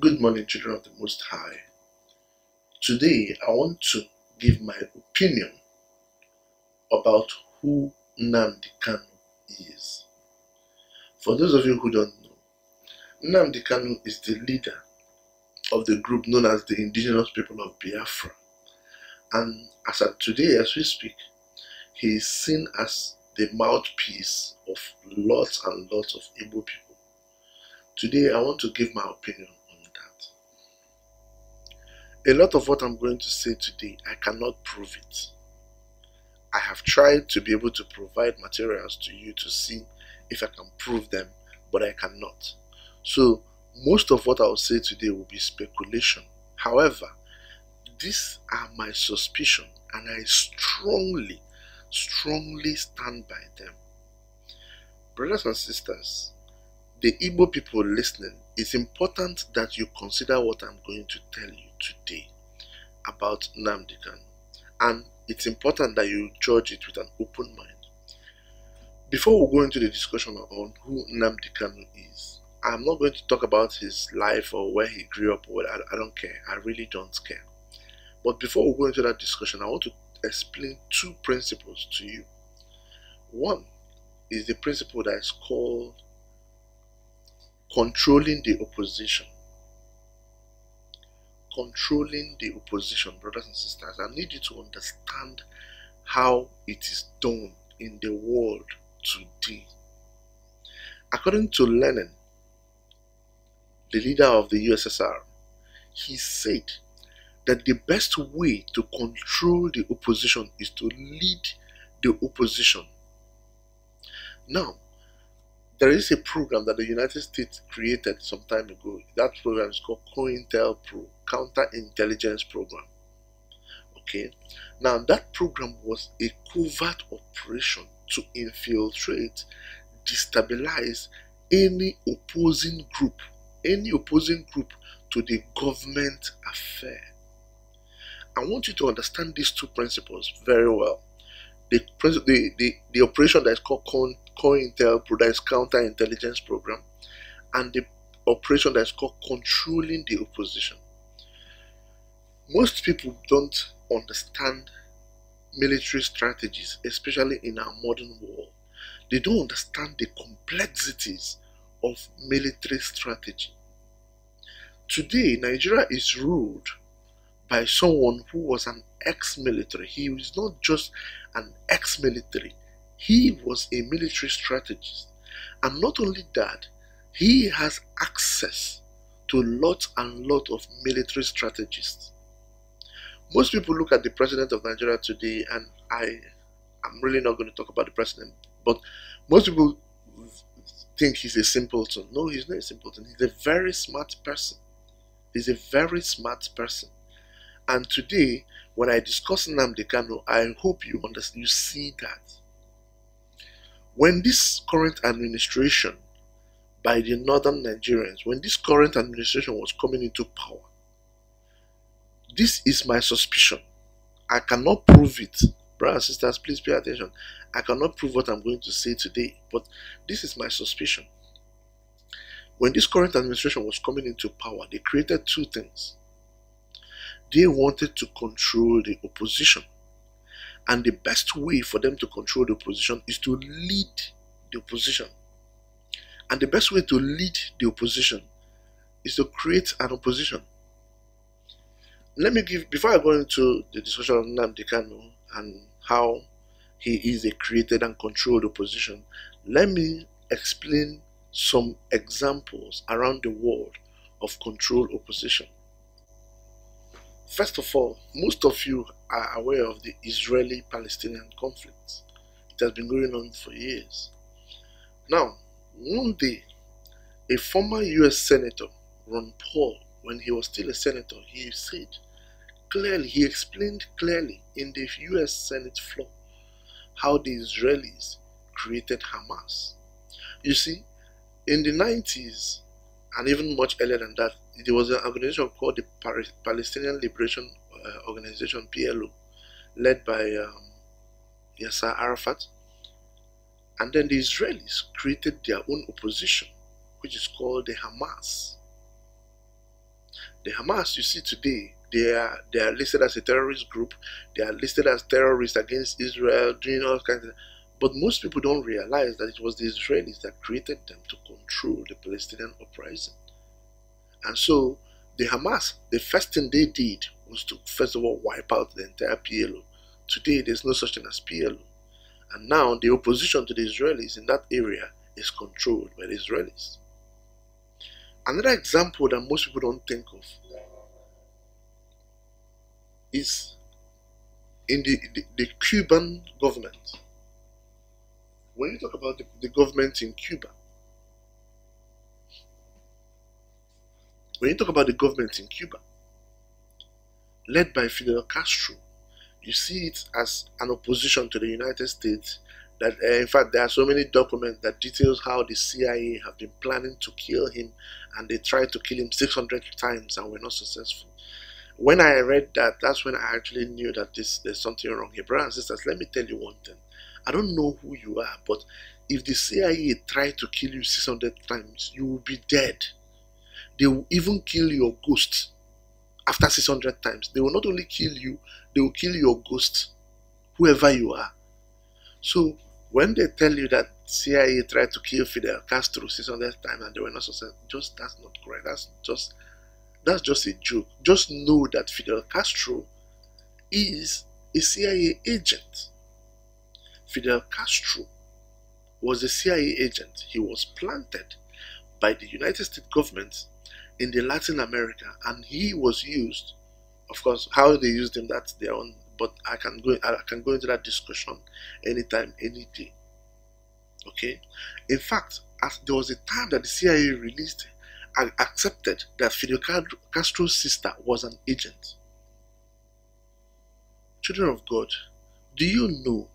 Good morning, children of the Most High. Today, I want to give my opinion about who Nnamdi Kanu is. For those of you who don't know, Nnamdi Kanu is the leader of the group known as the Indigenous People of Biafra. And as of today, as we speak, he is seen as the mouthpiece of lots and lots of Igbo people. Today, I want to give my opinion on that. A lot of what I'm going to say today, I cannot prove it. I have tried to be able to provide materials to you to see if I can prove them, but I cannot. So, most of what I will say today will be speculation. However, these are my suspicion, and I strongly stand by them. Brothers and sisters, the Igbo people listening, it's important that you consider what I'm going to tell you today about Nnamdi Kanu. And it's important that you judge it with an open mind. Before we go into the discussion on who Nnamdi Kanu is, I'm not going to talk about his life or where he grew up. I don't care. I really don't care. But before we go into that discussion, I want to explain two principles to you. One is the principle that is called controlling the opposition. Controlling the opposition, brothers and sisters. I need you to understand how it is done in the world today. According to Lenin, the leader of the USSR, he said that the best way to control the opposition is to lead the opposition. Now, there is a program that the United States created some time ago. That program is called COINTELPRO, Counterintelligence Program. Okay, now that program was a covert operation to infiltrate, destabilize any opposing group to the government affair. I want you to understand these two principles very well. The operation that is called COINTELPRO, that is counterintelligence program, and the operation that is called controlling the opposition. Most people don't understand military strategies, especially in our modern world. They don't understand the complexities of military strategy. Today, Nigeria is ruled by someone who was an ex-military. He is not just an ex-military. He was a military strategist. And not only that, he has access to lots and lots of military strategists. Most people look at the president of Nigeria today, and I'm really not going to talk about the president, but most people think he's a simpleton. No, he's not a simpleton. He's a very smart person. He's a very smart person. And today, when I discuss Nnamdi Kanu, I hope you understand, you see that. When this current administration by the northern Nigerians, when this current administration was coming into power, this is my suspicion. I cannot prove it. Brothers and sisters, please pay attention. I cannot prove what I'm going to say today, but this is my suspicion. When this current administration was coming into power, they created two things. They wanted to control the opposition. And the best way for them to control the opposition is to lead the opposition. And the best way to lead the opposition is to create an opposition. Before I go into the discussion of Nnamdi Kanu and how he is a created and controlled opposition, let me explain some examples around the world of controlled opposition. First of all, most of you are aware of the Israeli-Palestinian conflict. It has been going on for years. Now, one day, a former US Senator, Ron Paul, when he was still a senator, he explained clearly in the US Senate floor how the Israelis created Hamas. You see, in the 90s, and even much earlier than that, there was an organization called the Palestinian Liberation Organization, PLO, led by Yasser Arafat. And then the Israelis created their own opposition, which is called the Hamas. The Hamas you see today, they are listed as a terrorist group. They are listed as terrorists against Israel, doing all kinds of. But most people don't realize that it was the Israelis that created them to control the Palestinian uprising. And so the Hamas, the first thing they did was to first of all wipe out the entire PLO. Today there's no such thing as PLO. And now the opposition to the Israelis in that area is controlled by the Israelis. Another example that most people don't think of is in the Cuban government. When you talk about the government in Cuba, led by Fidel Castro, you see it as an opposition to the United States. That in fact there are so many documents that details how the CIA have been planning to kill him, and they tried to kill him 600 times and were not successful. When I read that, that's when I actually knew that there's something wrong here. Brothers and sisters, let me tell you one thing. I don't know who you are, but if the CIA tried to kill you 600 times, you will be dead. They will even kill your ghost after 600 times. They will not only kill you, they will kill your ghost, whoever you are. So when they tell you that CIA tried to kill Fidel Castro 600 times and they were not successful, that's not correct. That's just a joke. Just know that Fidel Castro is a CIA agent. Fidel Castro was a CIA agent. He was planted by the United States government in the Latin America, and he was used. Of course, how they used him, that's their own. But I can go into that discussion anytime, any day. Okay. In fact, there was a time that the CIA released and accepted that Fidel Castro's sister was an agent. Children of God, do you know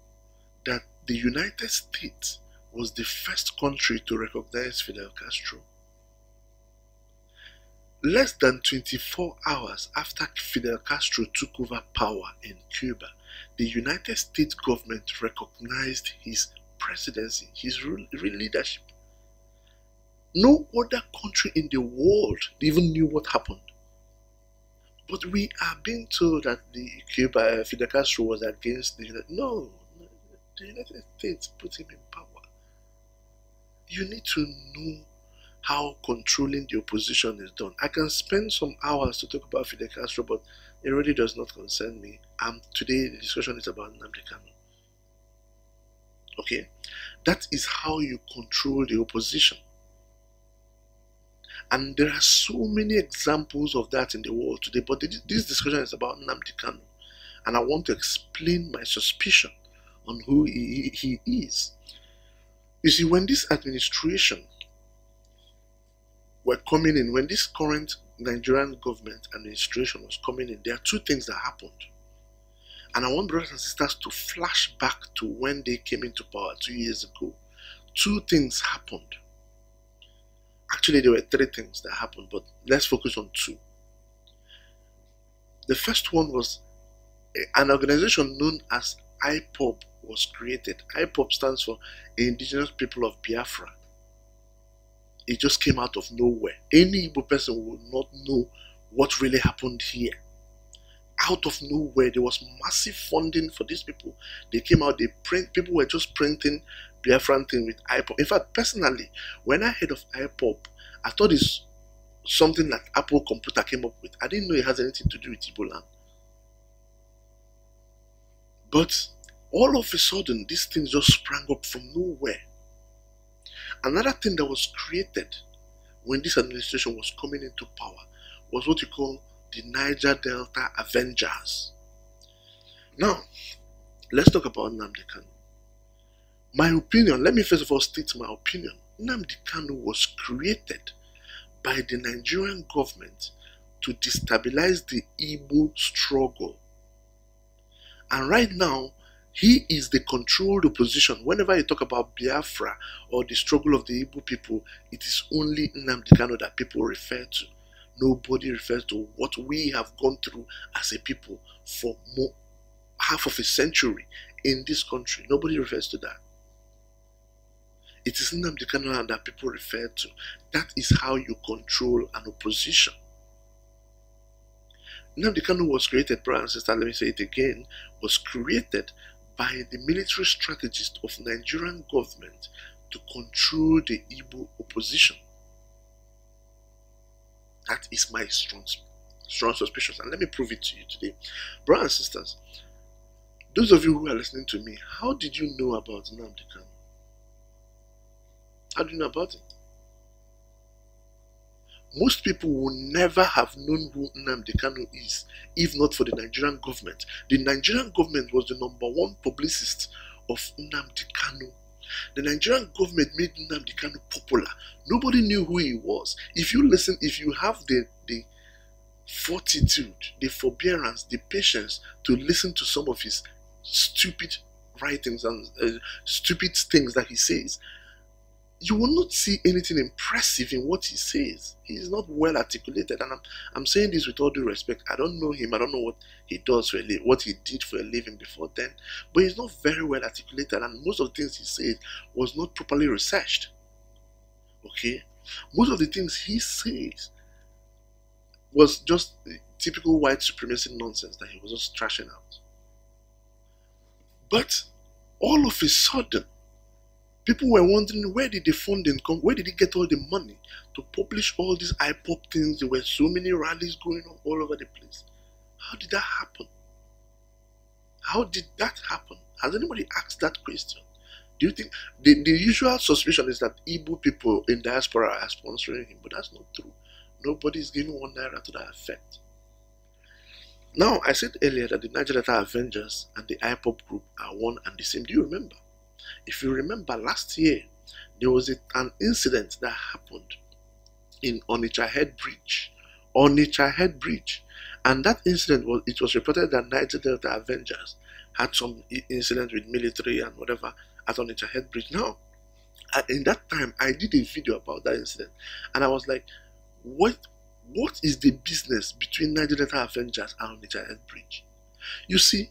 that the United States was the first country to recognize Fidel Castro? Less than 24 hours after Fidel Castro took over power in Cuba, the United States government recognized his presidency, his leadership. No other country in the world even knew what happened. But we are being told that Fidel Castro was against the United States. No, the United States put him in power. You need to know how controlling the opposition is done. I can spend some hours to talk about Fidel Castro, but it really does not concern me. Today the discussion is about Nnamdi Kanu. Okay? That is how you control the opposition. And there are so many examples of that in the world today, but this discussion is about Nnamdi Kanu. And I want to explain my suspicion on who he is. You see, when this administration were coming in, when this current Nigerian government administration was coming in, there are two things that happened. And I want brothers and sisters to flash back to when they came into power 2 years ago. Two things happened. Actually, there were three things that happened, but let's focus on two. The first one was an organization known as IPOB was created. IPOB stands for Indigenous People of Biafra. It just came out of nowhere. Any Igbo person would not know what really happened here. Out of nowhere, there was massive funding for these people. They came out, people were just printing Biafran thing with IPOB. In fact, personally, when I heard of IPOB, I thought it's something that Apple Computer came up with. I didn't know it has anything to do with Igbo land. But all of a sudden, these things just sprang up from nowhere. Another thing that was created when this administration was coming into power was what you call the Niger Delta Avengers. Now, let's talk about Nnamdi Kanu. My opinion, let me first of all state my opinion. Nnamdi Kanu was created by the Nigerian government to destabilize the Igbo struggle. And right now, he is the controlled opposition. Whenever you talk about Biafra or the struggle of the Igbo people, it is only Nnamdi Kanu that people refer to. Nobody refers to what we have gone through as a people for half of a century in this country. Nobody refers to that. It is Nnamdi Kanu that people refer to. That is how you control an opposition. Nnamdi Kanu was created, brother and sister, let me say it again, was created by the military strategist of Nigerian government to control the Igbo opposition. That is my strong suspicion, and let me prove it to you today. Brothers and sisters, those of you who are listening to me, how did you know about Nnamdi Kanu? How do you know about it? Most people will never have known who Nnamdi Kanu is if not for the Nigerian government. The Nigerian government was the #1 publicist of Nnamdi Kanu. The Nigerian government made Nnamdi Kanu popular. Nobody knew who he was. If you listen, if you have the fortitude, the forbearance, the patience to listen to some of his stupid writings and stupid things that he says, you will not see anything impressive in what he says. He is not well articulated, and I'm saying this with all due respect. I don't know him. I don't know what he does for a living, what he did for a living before then, but he's not very well articulated, and most of the things he said was not properly researched. Okay, most of the things he says was just typical white supremacy nonsense that he was just trashing out. But all of a sudden, people were wondering, where did the funding come? Where did he get all the money to publish all these IPOP things? There were so many rallies going on all over the place. How did that happen? How did that happen? Has anybody asked that question? Do you think the usual suspicion is that Igbo people in diaspora are sponsoring him? But that's not true. Nobody is giving 1 naira to that effect. Now, I said earlier that the Niger Delta Avengers and the IPOP group are one and the same. Do you remember? If you remember, last year, there was an incident that happened in Onitsha Head Bridge. Onitsha Head Bridge. And that incident, it was reported that Niger Delta Avengers had some incident with military and whatever at Onitsha Head Bridge. Now, in that time, I did a video about that incident. And I was like, what is the business between Niger Delta Avengers and Onitsha Head Bridge? You see,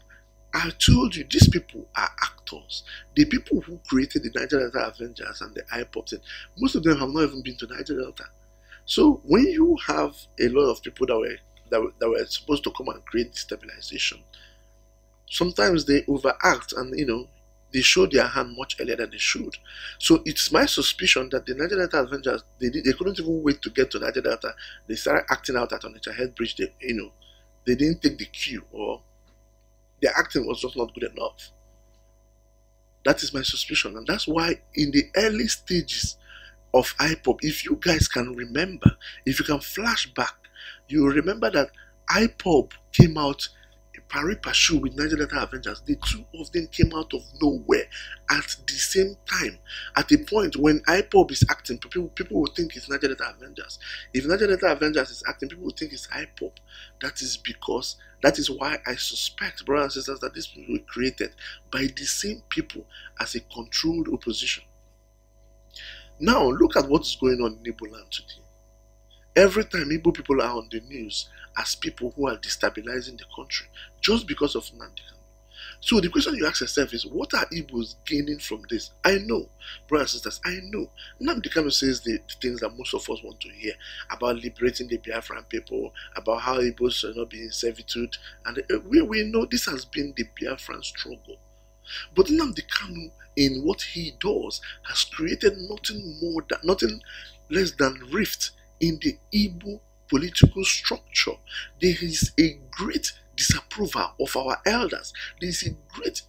I told you, these people are actors. The people who created the Niger Delta Avengers and the IPOP, most of them have not even been to Niger Delta. So when you have a lot of people that were supposed to come and create destabilization, sometimes they overact and they show their hand much earlier than they should. So it's my suspicion that the Niger Delta Avengers, they couldn't even wait to get to Niger Delta. They started acting out at Onitsha Head Bridge. They didn't take the cue, or their acting was just not good enough. That is my suspicion, and that's why in the early stages of IPOP, if you guys can remember, if you can flash back, you will remember that IPOP came out pari passu with Niger Delta Avengers. The two of them came out of nowhere at the same time. At a point when IPOP is acting, people will think it's Niger Delta Avengers. If Niger Delta Avengers is acting, people will think it's IPOP. That is why I suspect, brothers and sisters, that these people were created by the same people as a controlled opposition. Now, look at what is going on in Igbo land today. Every time Igbo people are on the news as people who are destabilizing the country just because of Nnamdi Kanu. So the question you ask yourself is, what are Igbos gaining from this? I know, brothers and sisters, I know. Nnamdi Kanu says the things that most of us want to hear about liberating the Biafran people, about how Igbos should not be in servitude, and we know this has been the Biafran struggle. But Nnamdi Kanu, in what he does, has created nothing less than rift in the Igbo political structure. There is a great disapproval of our elders. There is a great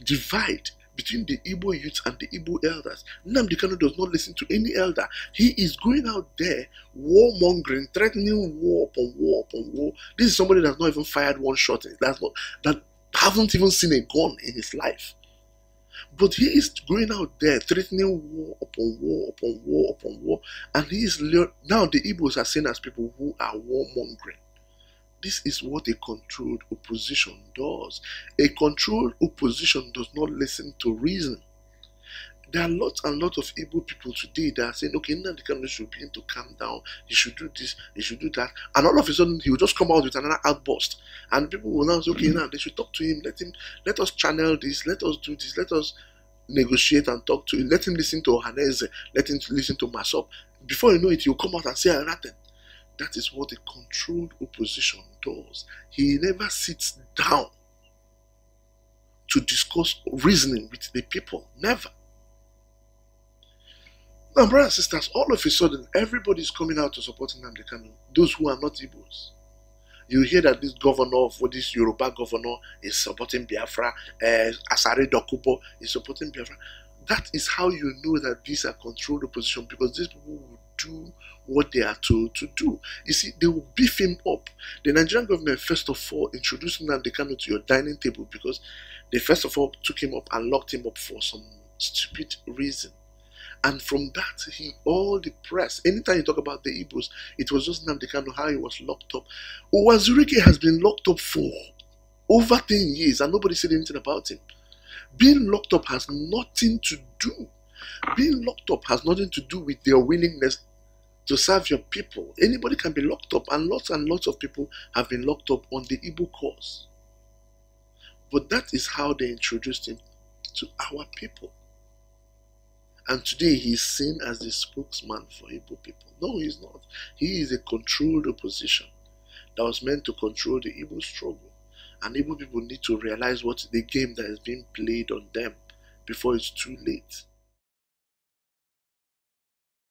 divide between the Igbo youth and the Igbo elders. Nnamdi Kanu does not listen to any elder. He is going out there warmongering, threatening war upon war upon war. This is somebody that's not even fired one shot. That hasn't even seen a gun in his life. But he is going out there threatening war upon war upon war upon war. And now the Igbos are seen as people who are warmongering. This is what a controlled opposition does. A controlled opposition does not listen to reason. There are lots and lots of Igbo people today that are saying, okay, Nnamdi Kanu should begin to calm down. He should do this, he should do that. And all of a sudden, he will just come out with another outburst. And people will now say, okay, now they should talk to him. Let us channel this. Let us do this. Let us negotiate and talk to him. Let him listen to Ohaneze. Let him listen to Masop. Before you know it, he'll come out and say another thing. That is what a controlled opposition does. He never sits down to discuss reasoning with the people. Never. Now, brothers and sisters, all of a sudden, everybody is coming out to support Nnamdi Kanu. Those who are not Igbos. You hear that this governor, for this Yoruba governor, is supporting Biafra. Asare Dokubo is supporting Biafra. That is how you know that these are controlled opposition, because these people will do what they are told to do. You see, they will beef him up. The Nigerian government, first of all, introduced Nnamdi Kanu to your dining table because they first of all took him up and locked him up for some stupid reason. And from that, all the press, anytime you talk about the Igbos, it was just Nnamdi Kanu, how he was locked up. Uwazurike has been locked up for over 10 years and nobody said anything about him. Being locked up has nothing to do. Being locked up has nothing to do with their willingness to serve your people. Anybody can be locked up, and lots of people have been locked up on the Igbo cause. But that is how they introduced him to our people. And today he is seen as the spokesman for Igbo people. No, he is not. He is a controlled opposition that was meant to control the Igbo struggle. And Igbo people need to realize what the game that is being played on them before it's too late.